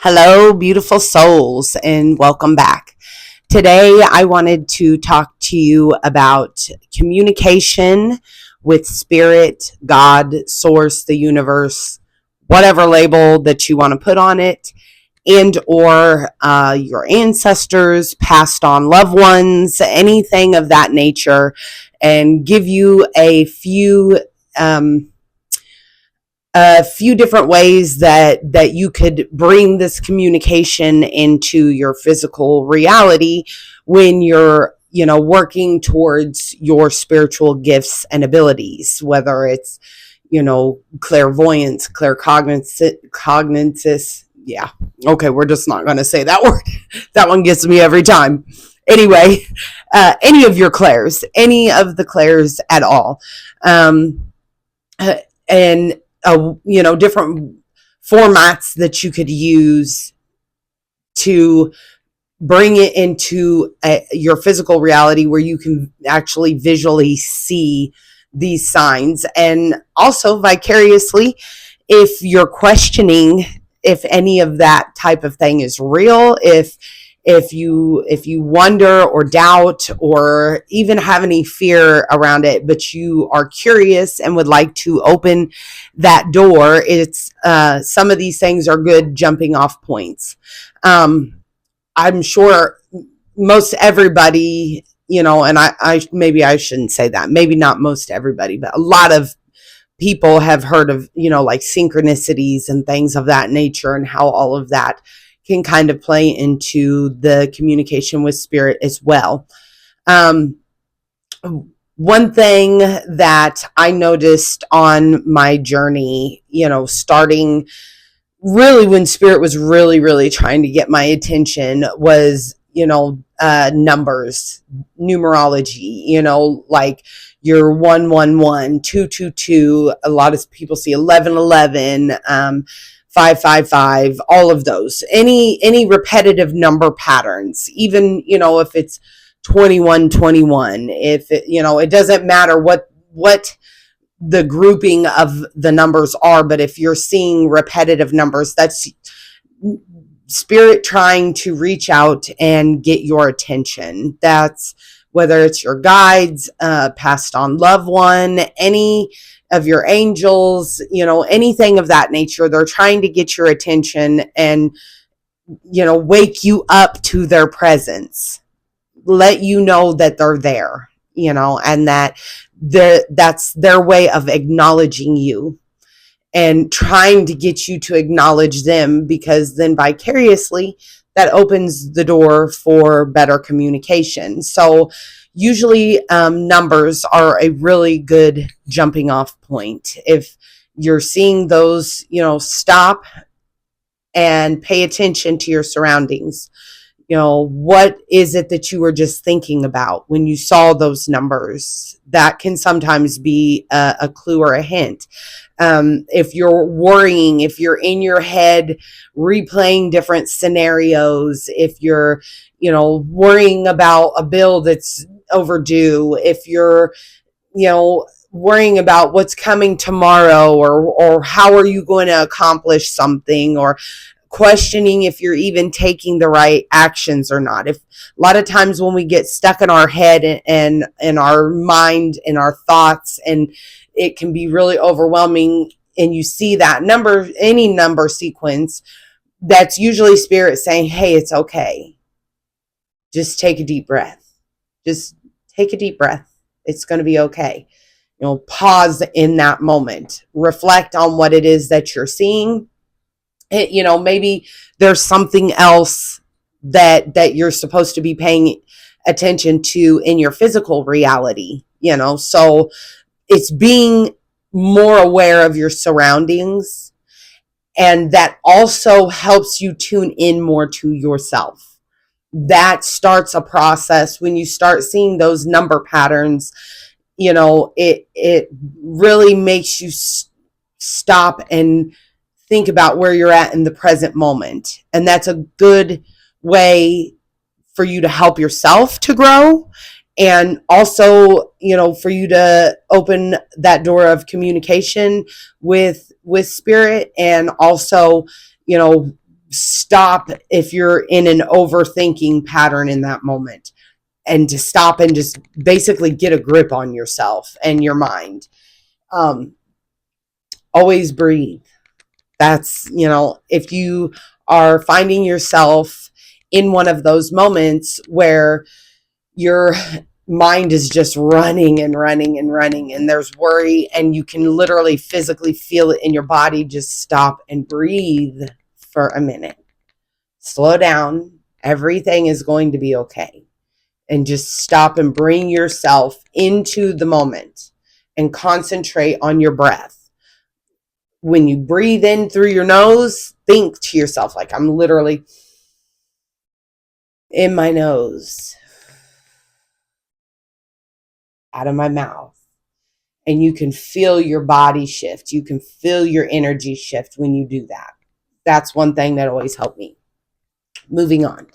Hello, beautiful souls, and welcome back. Today, I wanted to talk to you about communication with spirit, God, source, the universe, whatever label that you want to put on it, and or your ancestors, passed on loved ones, anything of that nature, and give you um, a few different ways that you could bring this communication into your physical reality when you're working towards your spiritual gifts and abilities, whether it's clairvoyance, claircognizance. Yeah, okay, we're just not going to say that word. That one gets me every time. Anyway, any of your clairs, any of the clairs at all. Um, uh, and different formats that you could use to bring it into your physical reality where you can actually visually see these signs, and also vicariously, if you're questioning if any of that type of thing is real, if you wonder or doubt or even have any fear around it, but you are curious and would like to open that door, it's some of these things are good jumping off points. I'm sure most everybody, and I maybe I shouldn't say that, maybe not most everybody, but a lot of people have heard of, like synchronicities and things of that nature, and how all of that can kind of play into the communication with spirit as well. Um, One thing that I noticed on my journey, starting really when spirit was really, really trying to get my attention, was, numbers, numerology, like your 111, 222. A lot of people see 1111, 555, all of those, any repetitive number patterns, even, if it's 2121, if it doesn't matter what the grouping of the numbers are, but if you're seeing repetitive numbers, that's spirit trying to reach out and get your attention. That's whether it's your guides, passed on loved one, any of your angels, anything of that nature. They're trying to get your attention and, wake you up to their presence, let you know that they're there, and that that's their way of acknowledging you and trying to get you to acknowledge them, because then vicariously that opens the door for better communication. So usually numbers are a really good jumping off point. If you're seeing those, stop and pay attention to your surroundings. What is it that you were just thinking about when you saw those numbers? That can sometimes be a clue or a hint. If you're worrying, if you're in your head replaying different scenarios, if you're, worrying about a bill that's overdue, if you're, worrying about what's coming tomorrow, or how are you going to accomplish something, or questioning if you're even taking the right actions or not. If a lot of times when we get stuck in our head and in our mind and our thoughts, and it can be really overwhelming, and you see that number, any number sequence, that's usually spirit saying, hey, it's okay. Just take a deep breath. Just take a deep breath. It's going to be okay. Pause in that moment. Reflect on what it is that you're seeing. Maybe there's something else that you're supposed to be paying attention to in your physical reality, so it's being more aware of your surroundings, and that also helps you tune in more to yourself. That starts a process when you start seeing those number patterns. It really makes you stop and think about where you're at in the present moment. And that's a good way for you to help yourself to grow, and also, for you to open that door of communication with spirit, and also, stop if you're in an overthinking pattern in that moment, and to stop and just basically get a grip on yourself and your mind. Um, Always breathe. That's, if you are finding yourself in one of those moments where your mind is just running and running and running, and there's worry, and you can literally physically feel it in your body, just stop and breathe for a minute. Slow down. Everything is going to be okay. And just stop and bring yourself into the moment and concentrate on your breath. When you breathe in through your nose, think to yourself, like, I'm literally in my nose, out of my mouth. And you can feel your body shift. You can feel your energy shift when you do that. That's one thing that always helped me. Moving on.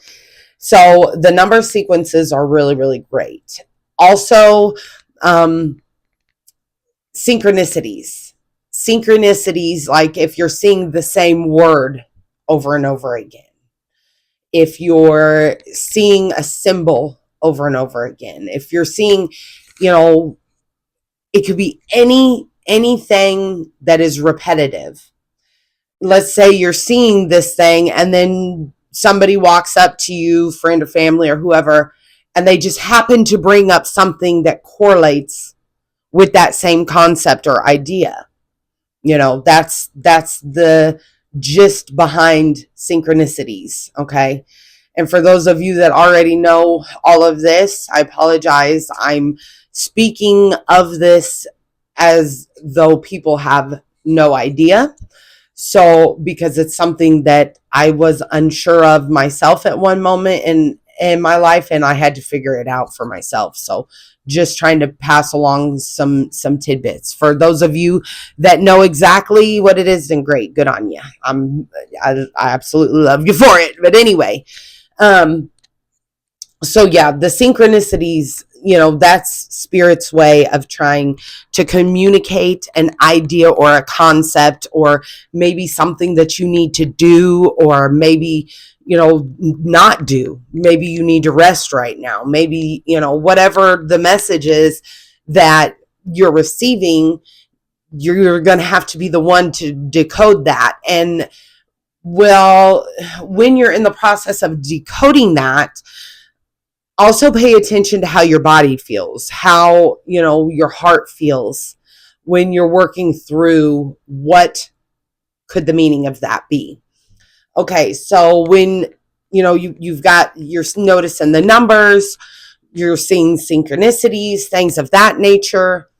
So the number sequences are really, really great. Also, synchronicities. Synchronicities, like if you're seeing the same word over and over again, if you're seeing a symbol over and over again, if you're seeing, it could be anything that is repetitive. Let's say you're seeing this thing, and then somebody walks up to you, friend or family or whoever, and they just happen to bring up something that correlates with that same concept or idea. That's the gist behind synchronicities, okay? And for those of you that already know all of this, I apologize. I'm speaking of this as though people have no idea. So, because it's something that I was unsure of myself at one moment in my life, and I had to figure it out for myself. So, just trying to pass along some tidbits. For those of you that know exactly what it is, then great, good on you. I absolutely love you for it. But anyway, so yeah, the synchronicities, that's spirit's way of trying to communicate an idea or a concept, or maybe something that you need to do, or maybe, not do. Maybe you need to rest right now. Maybe, whatever the message is that you're receiving, you're going to have to be the one to decode that. And well, when you're in the process of decoding that, also pay attention to how your body feels, how, your heart feels when you're working through what could the meaning of that be. Okay, so when, you're noticing the numbers, you're seeing synchronicities, things of that nature,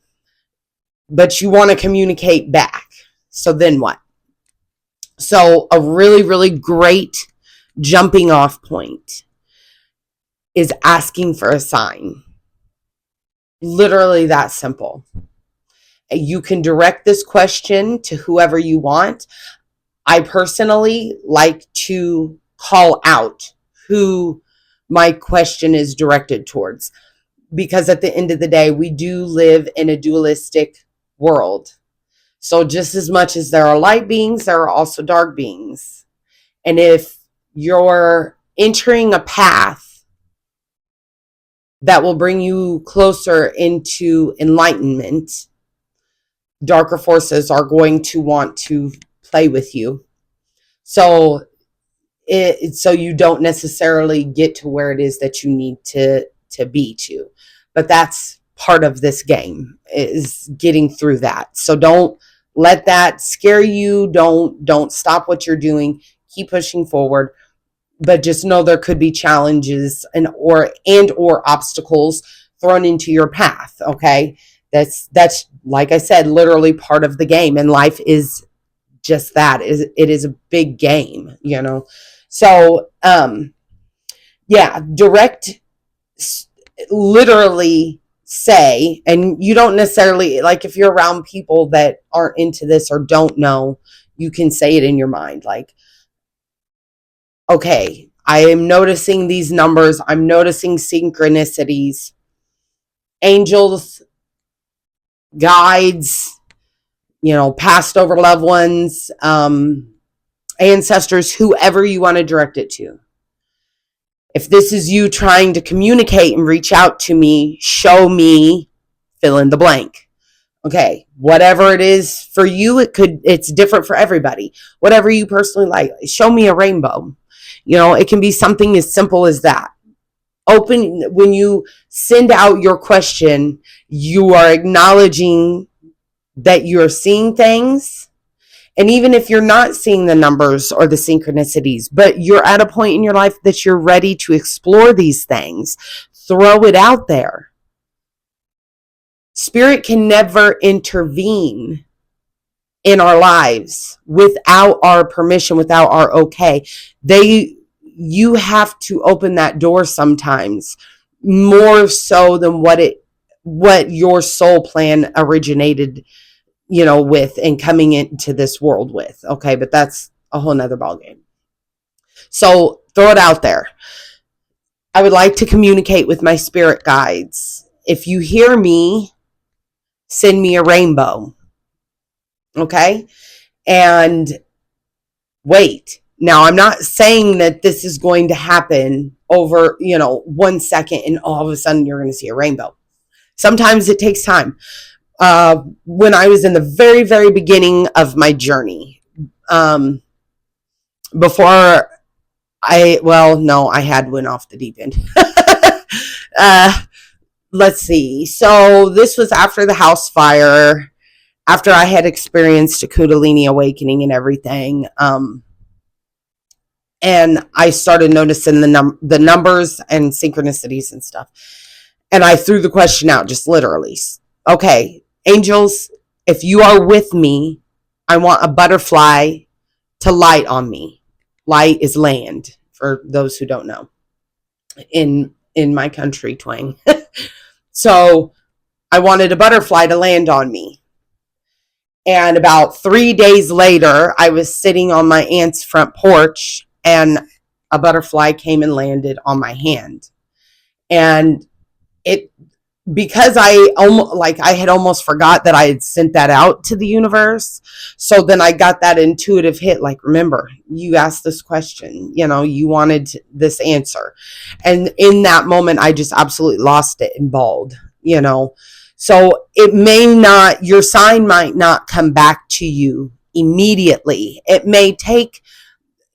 but you want to communicate back. So then what? So a really, really great jumping off point is asking for a sign. Literally that simple. You can direct this question to whoever you want. I personally like to call out who my question is directed towards, because at the end of the day, we do live in a dualistic world. So just as much as there are light beings, there are also dark beings. And if you're entering a path that will bring you closer into enlightenment, darker forces are going to want to play with you. So so you don't necessarily get to where it is that you need to be to. But that's part of this game, is getting through that. So don't let that scare you. Don't stop what you're doing. Keep pushing forward. But just know there could be challenges and or obstacles thrown into your path. Okay. That's like I said, literally part of the game. And life is just that. It is a big game, So, yeah, direct, literally say, and you don't necessarily, like if you're around people that aren't into this or don't know, you can say it in your mind. Like, okay, I am noticing these numbers. I'm noticing synchronicities, angels, guides, passed over loved ones, ancestors, whoever you want to direct it to. If this is you trying to communicate and reach out to me, show me, fill in the blank. Okay, whatever it is for you, it's different for everybody. Whatever you personally like, show me a rainbow. It can be something as simple as that. When you send out your question, you are acknowledging that you're seeing things. And even if you're not seeing the numbers or the synchronicities, but you're at a point in your life that you're ready to explore these things, throw it out there. Spirit can never intervene in our lives without our permission, without our okay. You have to open that door sometimes, more so than what your soul plan originated, with and coming into this world with. Okay, but that's a whole nother ballgame. So throw it out there. I would like to communicate with my spirit guides. If you hear me, send me a rainbow. Okay? And wait. Now, I'm not saying that this is going to happen over, 1 second and all of a sudden you're going to see a rainbow. Sometimes it takes time. When I was in the very, very beginning of my journey, before I had went off the deep end. Let's see. So this was after the house fire, after I had experienced a Kundalini awakening and everything. And I started noticing the numbers and synchronicities and stuff. And I threw the question out, just literally. Okay, angels, if you are with me, I want a butterfly to light on me. Light is land, for those who don't know, in my country twang. So I wanted a butterfly to land on me. And about 3 days later, I was sitting on my aunt's front porch and a butterfly came and landed on my hand. And because I had almost forgot that I had sent that out to the universe. So then I got that intuitive hit, like, remember, you asked this question, you wanted this answer. And in that moment, I just absolutely lost it and bawled, So your sign might not come back to you immediately. It may take,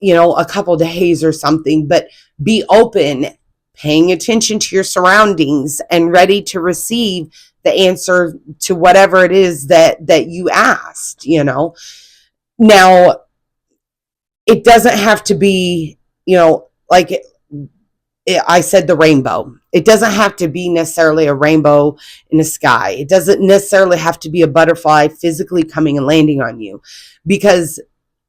a couple days or something, but be open, paying attention to your surroundings and ready to receive the answer to whatever it is that you asked, Now, it doesn't have to be, I said the rainbow. It doesn't have to be necessarily a rainbow in the sky. It doesn't necessarily have to be a butterfly physically coming and landing on you, because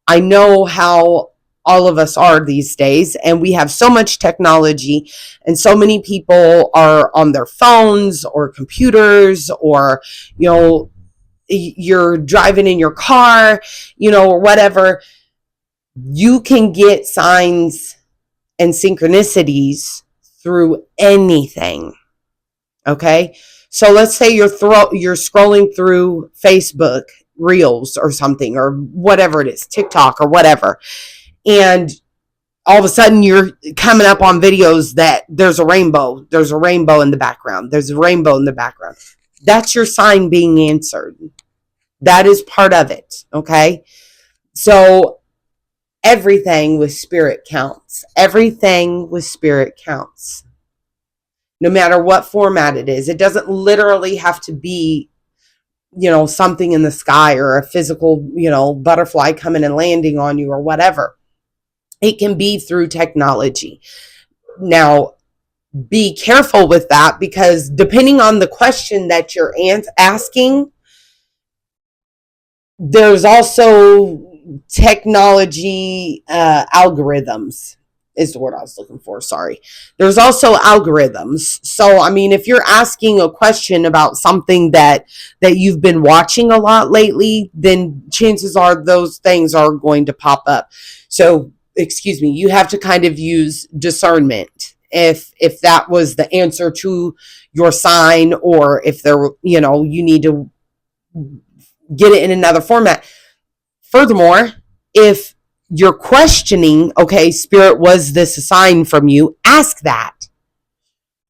I know how all of us are these days, and we have so much technology, and so many people are on their phones or computers, or you're driving in your car, or whatever. You can get signs and synchronicities through anything. Okay, so let's say you're scrolling through Facebook Reels or something, or whatever it is, TikTok or whatever, and all of a sudden you're coming up on videos that there's a rainbow in the background, there's a rainbow in the background. That's your sign being answered. That is part of it. Okay, so everything with spirit counts. Everything with spirit counts, no matter what format it is. It doesn't literally have to be something in the sky, or a physical butterfly coming and landing on you, or whatever. It can be through technology. Now, be careful with that, because depending on the question that you're asking, there's also technology algorithms is the word I was looking for. Sorry. There's also algorithms. So, I mean, if you're asking a question about something that you've been watching a lot lately, then chances are those things are going to pop up. So, you have to kind of use discernment if that was the answer to your sign, or if there, you need to get it in another format. Furthermore, if you're questioning, okay, Spirit, was this a sign from you? Ask that.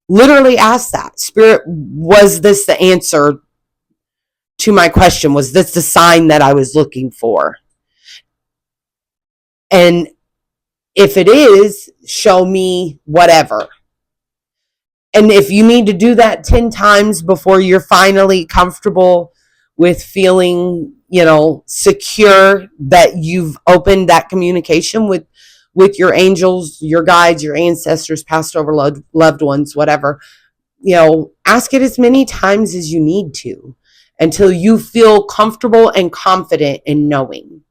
Literally ask that. Spirit, was this the answer to my question? Was this the sign that I was looking for? And if it is, show me whatever. And if you need to do that 10 times before you're finally comfortable with feeling, secure that you've opened that communication with your angels, your guides, your ancestors, past over loved ones, whatever, ask it as many times as you need to until you feel comfortable and confident in knowing.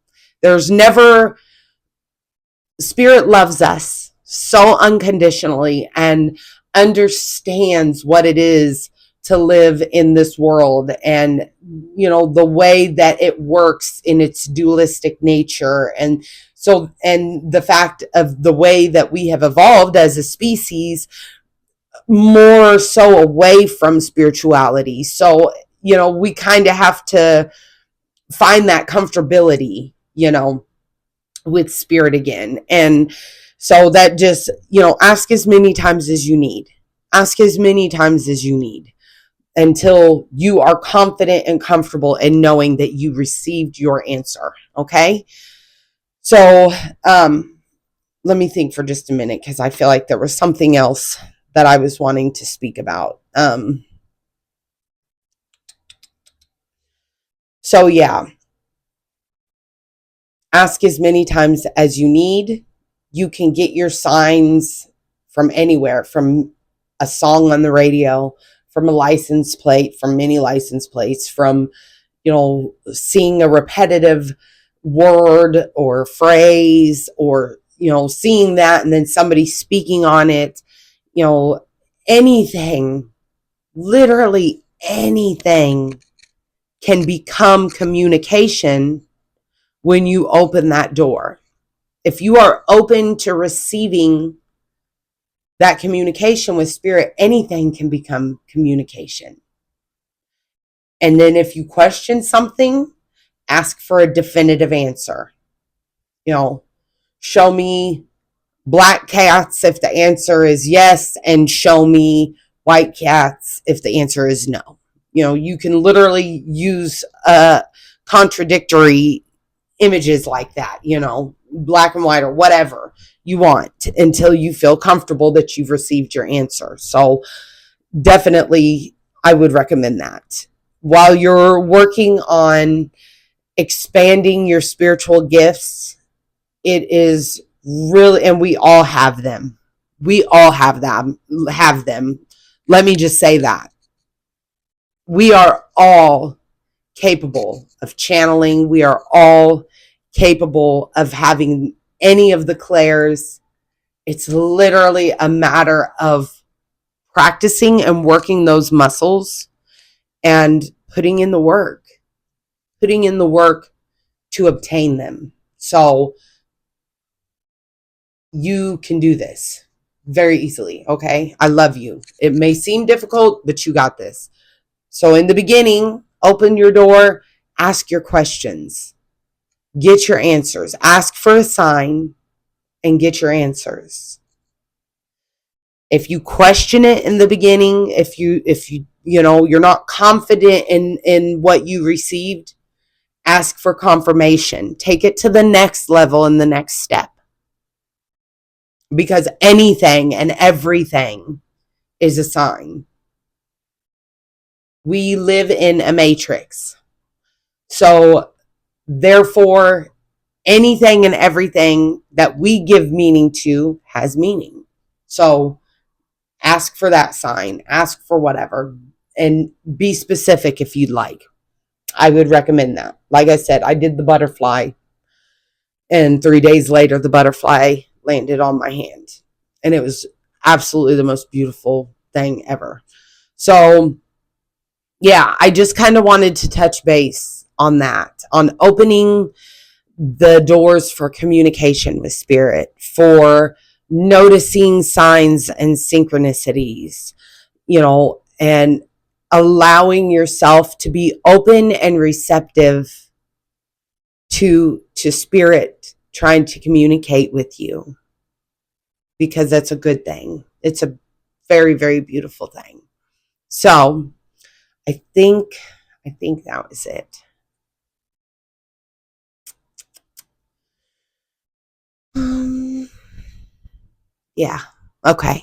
Spirit loves us so unconditionally and understands what it is to live in this world, and the way that it works in its dualistic nature, and the fact of the way that we have evolved as a species more so away from spirituality. So we kind of have to find that comfortability with Spirit again. And so that just ask as many times as you need. Ask as many times as you need until you are confident and comfortable in knowing that you received your answer. Okay. So let me think for just a minute, because I feel like there was something else that I was wanting to speak about. So yeah, ask as many times as you need. You can get your signs from anywhere, from a song on the radio, from a license plate, from many license plates, from, seeing a repetitive word or phrase, or, seeing that and then somebody speaking on it, anything, literally anything can become communication when you open that door. If you are open to receiving that communication with Spirit, anything can become communication. And then if you question something, ask for a definitive answer. Show me black cats if the answer is yes, and show me white cats if the answer is no. You can literally use contradictory images like that, black and white or whatever you want, until you feel comfortable that you've received your answer. So definitely I would recommend that. While you're working on expanding your spiritual gifts, it is really, and we all have them. We all have them. Let me just say that. We are all capable of channeling. We are all capable of having any of the clairs. It's literally a matter of practicing and working those muscles and putting in the work to obtain them. So you can do this very easily. Okay. I love you. It may seem difficult, but you got this. So in the beginning, open your door, ask your questions, get your answers, ask for a sign and get your answers. If you question it in the beginning, if you're not confident in what you received, ask for confirmation. Take it to the next level and the next step. Because anything and everything is a sign. We live in a matrix. So therefore, anything and everything that we give meaning to has meaning. So ask for that sign, ask for whatever, and be specific if you'd like. I would recommend that. Like I said, I did the butterfly, and 3 days later, the butterfly landed on my hand. And it was absolutely the most beautiful thing ever. So yeah, I just kind of wanted to touch base on that, on opening the doors for communication with Spirit, for noticing signs and synchronicities, and allowing yourself to be open and receptive to Spirit trying to communicate with you, because that's a good thing. It's a very, very beautiful thing. So I think that was it. Yeah. Okay.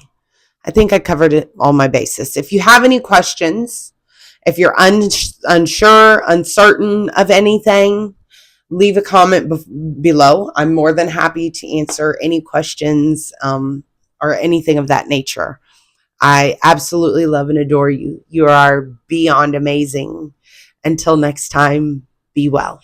I think I covered it, all my bases. If you have any questions, if you're unsure, uncertain of anything, leave a comment below. I'm more than happy to answer any questions or anything of that nature. I absolutely love and adore you. You are beyond amazing. Until next time, be well.